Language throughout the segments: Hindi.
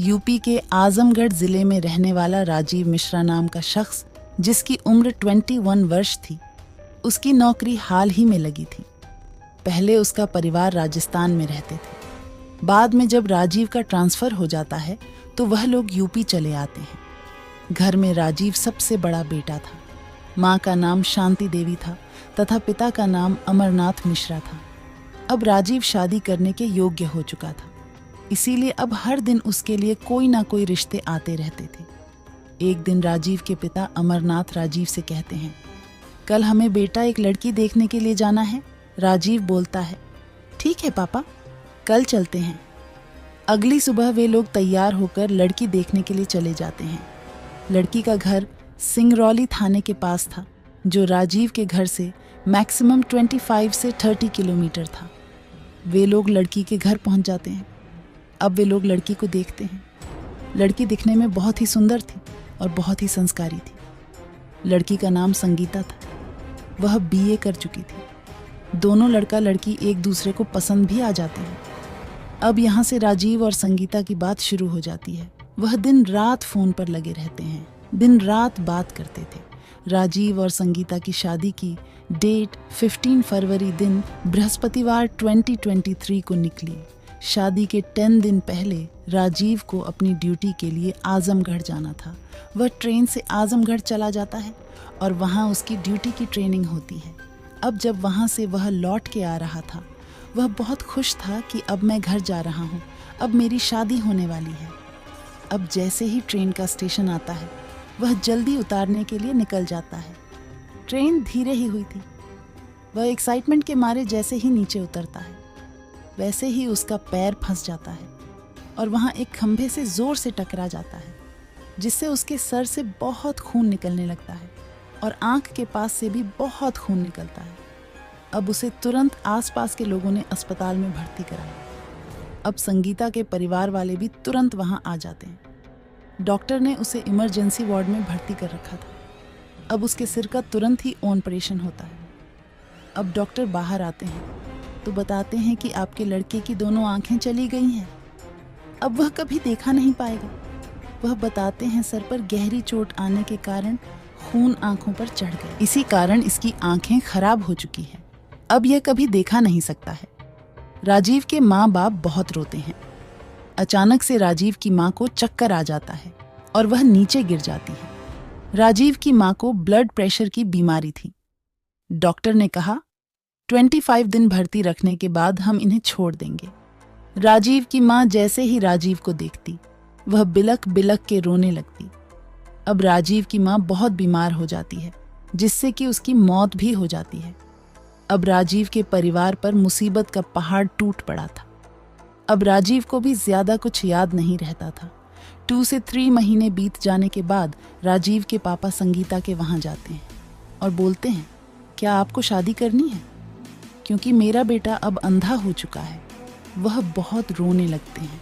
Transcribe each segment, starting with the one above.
यूपी के आजमगढ़ जिले में रहने वाला राजीव मिश्रा नाम का शख्स, जिसकी उम्र 21 वर्ष थी, उसकी नौकरी हाल ही में लगी थी। पहले उसका परिवार राजस्थान में रहते थे। बाद में जब राजीव का ट्रांसफर हो जाता है तो वह लोग यूपी चले आते हैं। घर में राजीव सबसे बड़ा बेटा था। माँ का नाम शांति देवी था तथा पिता का नाम अमरनाथ मिश्रा था। अब राजीव शादी करने के योग्य हो चुका था, इसीलिए अब हर दिन उसके लिए कोई ना कोई रिश्ते आते रहते थे। एक दिन राजीव के पिता अमरनाथ राजीव से कहते हैं, कल हमें बेटा एक लड़की देखने के लिए जाना है। राजीव बोलता है, ठीक है पापा, कल चलते हैं। अगली सुबह वे लोग तैयार होकर लड़की देखने के लिए चले जाते हैं। लड़की का घर सिंगरौली थाने के पास था, जो राजीव के घर से मैक्सिमम 25 से 30 किलोमीटर था। वे लोग लड़की के घर पहुंच जाते हैं। अब वे लोग लड़की को देखते हैं। लड़की दिखने में बहुत ही सुंदर थी और बहुत ही संस्कारी थी। लड़की का नाम संगीता था। वह बीए कर चुकी थी। दोनों लड़का लड़की एक दूसरे को पसंद भी आ जाते हैं। अब यहाँ से राजीव और संगीता की बात शुरू हो जाती है। वह दिन रात फोन पर लगे रहते हैं, दिन रात बात करते थे। राजीव और संगीता की शादी की डेट 15 फरवरी दिन बृहस्पतिवार 2023 को निकली। शादी के 10 दिन पहले राजीव को अपनी ड्यूटी के लिए आजमगढ़ जाना था। वह ट्रेन से आजमगढ़ चला जाता है और वहाँ उसकी ड्यूटी की ट्रेनिंग होती है। अब जब वहाँ से वह लौट के आ रहा था, वह बहुत खुश था कि अब मैं घर जा रहा हूँ, अब मेरी शादी होने वाली है। अब जैसे ही ट्रेन का स्टेशन आता है, वह जल्दी उतारने के लिए निकल जाता है। ट्रेन धीरे ही हुई थी। वह एक्साइटमेंट के मारे जैसे ही नीचे उतरता है, वैसे ही उसका पैर फंस जाता है और वहाँ एक खंभे से जोर से टकरा जाता है, जिससे उसके सर से बहुत खून निकलने लगता है और आंख के पास से भी बहुत खून निकलता है। अब उसे तुरंत आसपास के लोगों ने अस्पताल में भर्ती कराया। अब संगीता के परिवार वाले भी तुरंत वहाँ आ जाते हैं। डॉक्टर ने उसे इमरजेंसी वार्ड में भर्ती कर रखा था। अब उसके सिर का तुरंत ही ऑपरेशन होता है। अब डॉक्टर बाहर आते हैं तो बताते हैं कि आपके लड़के की दोनों आंखें चली गई हैं। अब वह कभी देखा नहीं पाएगा। वह बताते हैं सर पर गहरी चोट आने के कारण खून आंखों पर चढ़ गया। इसी कारण इसकी आंखें खराब हो चुकी हैं। अब यह कभी देखा नहीं सकता है। राजीव के माँ बाप बहुत रोते हैं। अचानक से राजीव की माँ को चक्कर आ जाता है और वह नीचे गिर जाती है। राजीव की माँ को ब्लड प्रेशर की बीमारी थी। डॉक्टर ने कहा 25 दिन भर्ती रखने के बाद हम इन्हें छोड़ देंगे। राजीव की माँ जैसे ही राजीव को देखती, वह बिलक बिलक के रोने लगती। अब राजीव की माँ बहुत बीमार हो जाती है, जिससे कि उसकी मौत भी हो जाती है। अब राजीव के परिवार पर मुसीबत का पहाड़ टूट पड़ा था। अब राजीव को भी ज्यादा कुछ याद नहीं रहता था। 2 से 3 महीने बीत जाने के बाद राजीव के पापा संगीता के वहां जाते हैं और बोलते हैं, क्या आपको शादी करनी है? क्योंकि मेरा बेटा अब अंधा हो चुका है। वह बहुत रोने लगते हैं।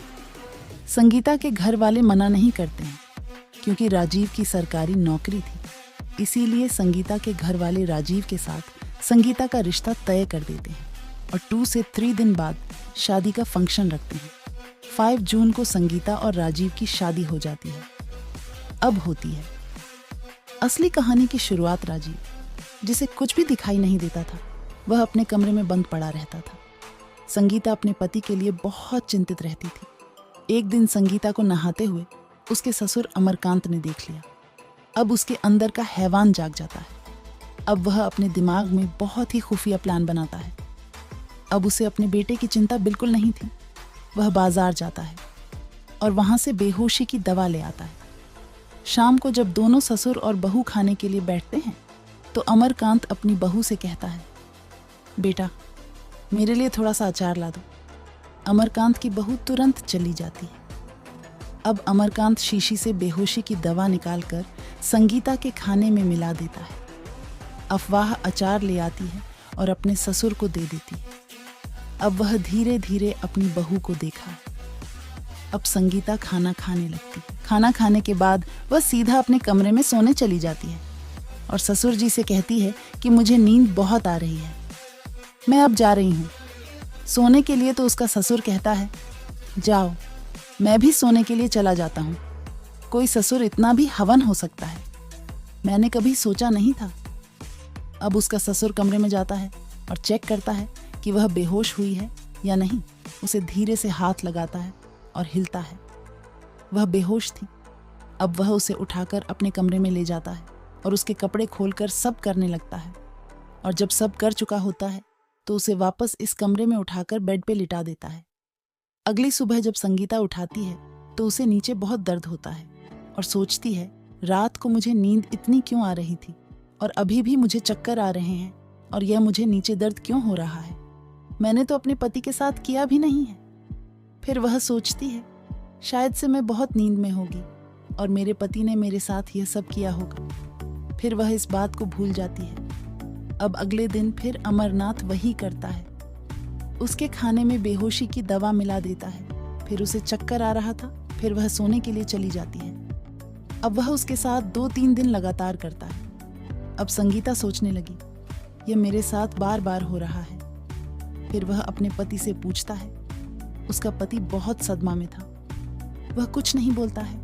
संगीता के घर वाले मना नहीं करते हैं, क्योंकि राजीव की सरकारी नौकरी थी। इसीलिए संगीता के घर वाले राजीव के साथ संगीता का रिश्ता तय कर देते हैं और 2 से 3 दिन बाद शादी का फंक्शन रखते हैं। 5 जून को संगीता और राजीव की शादी हो जाती है। अब होती है असली कहानी की शुरुआत। राजीव, जिसे कुछ भी दिखाई नहीं देता था, वह अपने कमरे में बंद पड़ा रहता था। संगीता अपने पति के लिए बहुत चिंतित रहती थी। एक दिन संगीता को नहाते हुए उसके ससुर अमरकांत ने देख लिया। अब उसके अंदर का हैवान जाग जाता है। अब वह अपने दिमाग में बहुत ही खुफिया प्लान बनाता है। अब उसे अपने बेटे की चिंता बिल्कुल नहीं थी। वह बाजार जाता है और वहां से बेहोशी की दवा ले आता है। शाम को जब दोनों ससुर और बहू खाने के लिए बैठते हैं तो अमरकांत अपनी बहू से कहता है, बेटा मेरे लिए थोड़ा सा अचार ला दो। अमरकांत की बहू तुरंत चली जाती है। अब अमरकांत शीशी से बेहोशी की दवा निकालकर संगीता के खाने में मिला देता है। अफवाह अचार ले आती है और अपने ससुर को दे देती है। अब वह धीरे धीरे अपनी बहू को देखा। अब संगीता खाना खाने लगती। खाना खाने के बाद वह सीधा अपने कमरे में सोने चली जाती है और ससुर जी से कहती है कि मुझे नींद बहुत आ रही है, मैं अब जा रही हूँ। सोने के लिए तो उसका ससुर कहता है, जाओ मैं भी सोने के लिए चला जाता हूँ। कोई ससुर इतना भी हवन हो सकता है, मैंने कभी सोचा नहीं था। अब उसका ससुर कमरे में जाता है और चेक करता है कि वह बेहोश हुई है या नहीं। उसे धीरे से हाथ लगाता है और हिलता है। वह बेहोश थी। अब वह उसे उठाकर अपने कमरे में ले जाता है और उसके कपड़े खोलकर सब करने लगता है। और जब सब कर चुका होता है तो उसे वापस इस कमरे में उठाकर बेड पे लिटा देता है। अगली सुबह जब संगीता उठाती है तो उसे नीचे बहुत दर्द होता है और सोचती है, रात को मुझे नींद इतनी क्यों आ रही थी और अभी भी मुझे चक्कर आ रहे हैं और यह मुझे नीचे दर्द क्यों हो रहा है। मैंने तो अपने पति के साथ किया भी नहीं है। फिर वह सोचती है, शायद से मैं बहुत नींद में होगी और मेरे पति ने मेरे साथ यह सब किया होगा। फिर वह इस बात को भूल जाती है। अब अगले दिन फिर अमरनाथ वही करता है। उसके खाने में बेहोशी की दवा मिला देता है। फिर उसे चक्कर आ रहा था। फिर वह सोने के लिए चली जाती है। अब वह उसके साथ 2-3 दिन लगातार करता है। अब संगीता सोचने लगी, यह मेरे साथ बार बार हो रहा है। फिर वह अपने पति से पूछता है। उसका पति बहुत सदमा में था। वह कुछ नहीं बोलता है।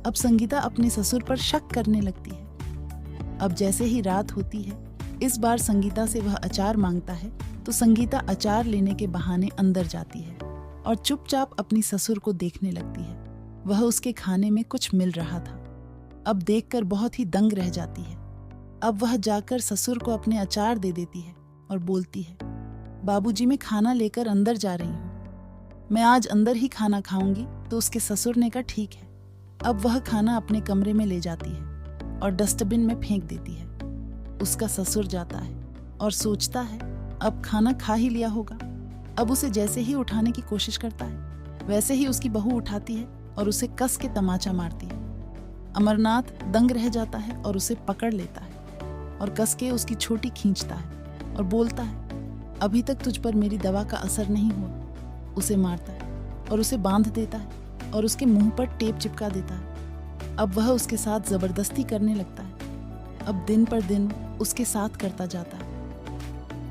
अब संगीता अपने ससुर पर शक करने लगती है। अब जैसे ही रात होती है, इस बार संगीता से वह अचार मांगता है तो संगीता अचार लेने के बहाने अंदर जाती है और चुपचाप अपनी ससुर को देखने लगती है। वह उसके खाने में कुछ मिल रहा था। अब देखकर बहुत ही दंग रह जाती है। अब वह जाकर ससुर को अपने अचार दे देती है और बोलती है, बाबूजी मैं खाना लेकर अंदर जा रही हूँ, मैं आज अंदर ही खाना खाऊंगी। तो उसके ससुर ने कहा ठीक है। अब वह खाना अपने कमरे में ले जाती है और डस्टबिन में फेंक देती है। उसका ससुर जाता है और सोचता है अब खाना खा ही लिया होगा। अब उसे जैसे ही उठाने की कोशिश करता है वैसे ही उसकी बहू उठाती है और उसे कस के तमाचा मारती है। अमरनाथ दंग रह जाता है और उसे पकड़ लेता है और कस के उसकी छोटी खींचता है और बोलता है, अभी तक तुझ पर मेरी दवा का असर नहीं हुआ। उसे मारता है और उसे बांध देता है और उसके मुंह पर टेप चिपका देता है। अब वह उसके साथ जबरदस्ती करने लगता है। अब दिन पर दिन उसके साथ करता जाता है।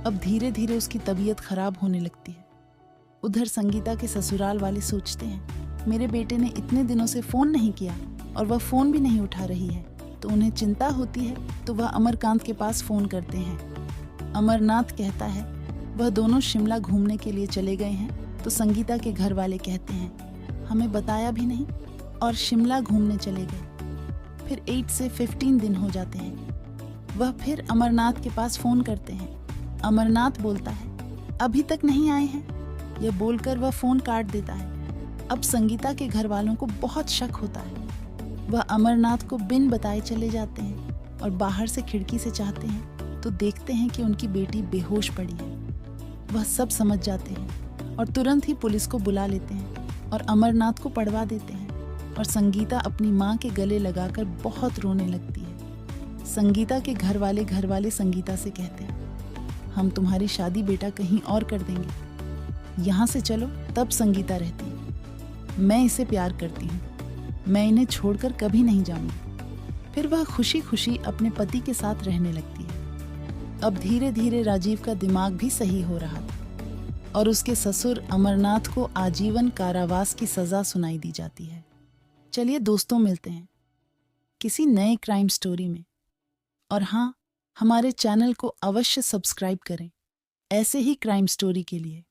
अब धीरे धीरे उसकी तबीयत खराब होने लगती है। उधर संगीता के ससुराल वाले सोचते हैं, मेरे बेटे ने इतने दिनों से फोन नहीं किया और वह फोन भी नहीं उठा रही है। तो उन्हें चिंता होती है तो वह अमरकांत के पास फोन करते हैं। अमरनाथ कहता है वह दोनों शिमला घूमने के लिए चले गए हैं। तो संगीता के घर वाले कहते हैं, हमें बताया भी नहीं और शिमला घूमने चले गए। फिर 8 से 15 दिन हो जाते हैं। वह फिर अमरनाथ के पास फोन करते हैं। अमरनाथ बोलता है, अभी तक नहीं आए हैं। यह बोलकर वह फोन काट देता है। अब संगीता के घर वालों को बहुत शक होता है। वह अमरनाथ को बिन बताए चले जाते हैं और बाहर से खिड़की से चाहते हैं तो देखते हैं कि उनकी बेटी बेहोश पड़ी है। वह सब समझ जाते हैं और तुरंत ही पुलिस को बुला लेते हैं और अमरनाथ को पड़वा देते हैं। और संगीता अपनी माँ के गले लगाकर बहुत रोने लगती है। संगीता के घर वाले संगीता से कहते हैं, हम तुम्हारी शादी बेटा कहीं और कर देंगे, यहाँ से चलो। तब संगीता रहती है, मैं इसे प्यार करती हूँ, मैं इन्हें छोड़कर कभी नहीं जाऊंगी। फिर वह खुशी खुशी अपने पति के साथ रहने लगती है। अब धीरे धीरे राजीव का दिमाग भी सही हो रहा था और उसके ससुर अमरनाथ को आजीवन कारावास की सजा सुनाई दी जाती है। चलिए दोस्तों, मिलते हैं किसी नए क्राइम स्टोरी में। और हाँ, हमारे चैनल को अवश्य सब्सक्राइब करें ऐसे ही क्राइम स्टोरी के लिए।